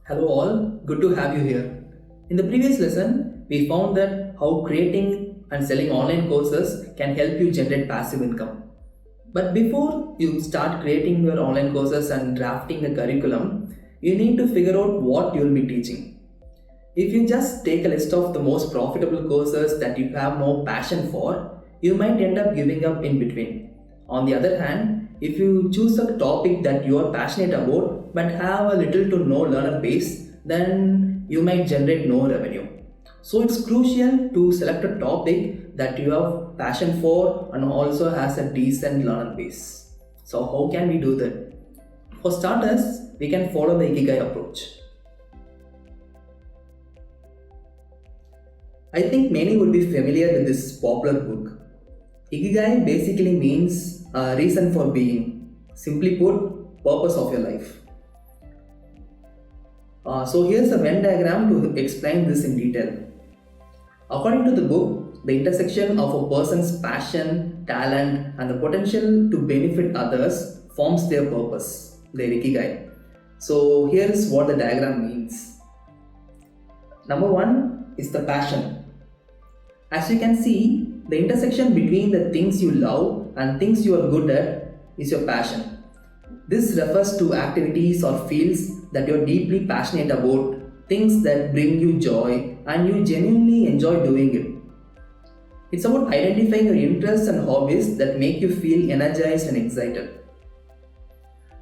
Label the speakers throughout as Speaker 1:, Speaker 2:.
Speaker 1: Hello all, good to have you here. In the previous lesson, we found that how creating and selling online courses can help you generate passive income. But before you start creating your online courses and drafting a curriculum, you need to figure out what you'll be teaching. If you just take a list of the most profitable courses that you have no passion for, you might end up giving up in between. On the other hand, if you choose a topic that you are passionate about but have a little to no learner base, then you might generate no revenue. So it's crucial to select a topic that you have passion for and also has a decent learner base. So how can we do that? For starters, we can follow the Ikigai approach. I think many would be familiar with this popular book. Ikigai basically means reason for being. Simply put, purpose of your life. So here's a Venn diagram to explain this in detail. According to the book, the intersection of a person's passion, talent, and the potential to benefit others forms their purpose, their Ikigai. So here's what the diagram means. Number one is the passion. As you can see, the intersection between the things you love and things you are good at is your passion. This refers to activities or fields that you are deeply passionate about, things that bring you joy and you genuinely enjoy doing it. It's about identifying your interests and hobbies that make you feel energized and excited.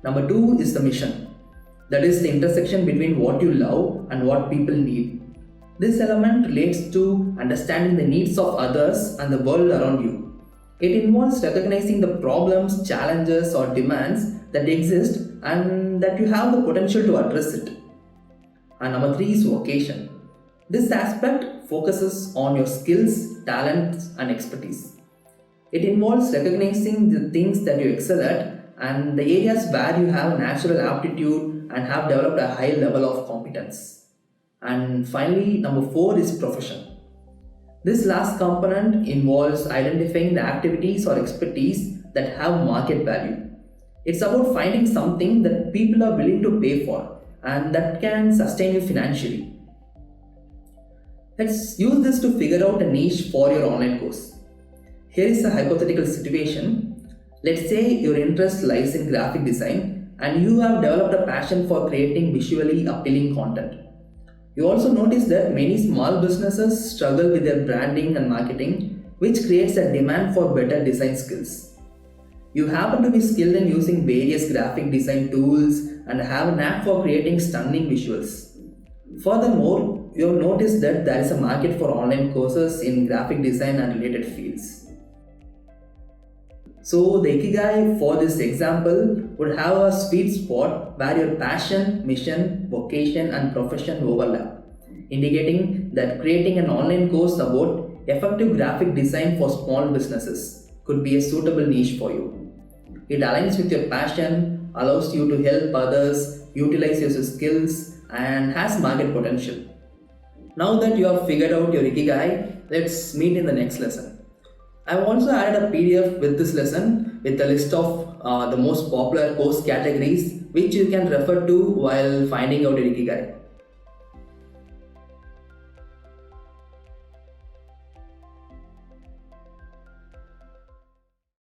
Speaker 1: Number two is the mission. That is the intersection between what you love and what people need. This element relates to understanding the needs of others and the world around you. It involves recognizing the problems, challenges, or demands that exist and that you have the potential to address it. And number three is vocation. This aspect focuses on your skills, talents, and expertise. It involves recognizing the things that you excel at and the areas where you have a natural aptitude and have developed a high level of competence. And finally, number four is profession. This last component involves identifying the activities or expertise that have market value. It's about finding something that people are willing to pay for and that can sustain you financially. Let's use this to figure out a niche for your online course. Here is a hypothetical situation. Let's say your interest lies in graphic design and you have developed a passion for creating visually appealing content. You also notice that many small businesses struggle with their branding and marketing, which creates a demand for better design skills. You happen to be skilled in using various graphic design tools and have a knack for creating stunning visuals. Furthermore, you have noticed that there is a market for online courses in graphic design and related fields. So the Ikigai for this example would have a sweet spot where your passion, mission, vocation and profession overlap, indicating that creating an online course about effective graphic design for small businesses could be a suitable niche for you. It aligns with your passion, allows you to help others, utilize your skills and has market potential. Now that you have figured out your Ikigai, let's meet in the next lesson. I've also added a PDF with this lesson with a list of the most popular course categories which you can refer to while finding out your Ikigai.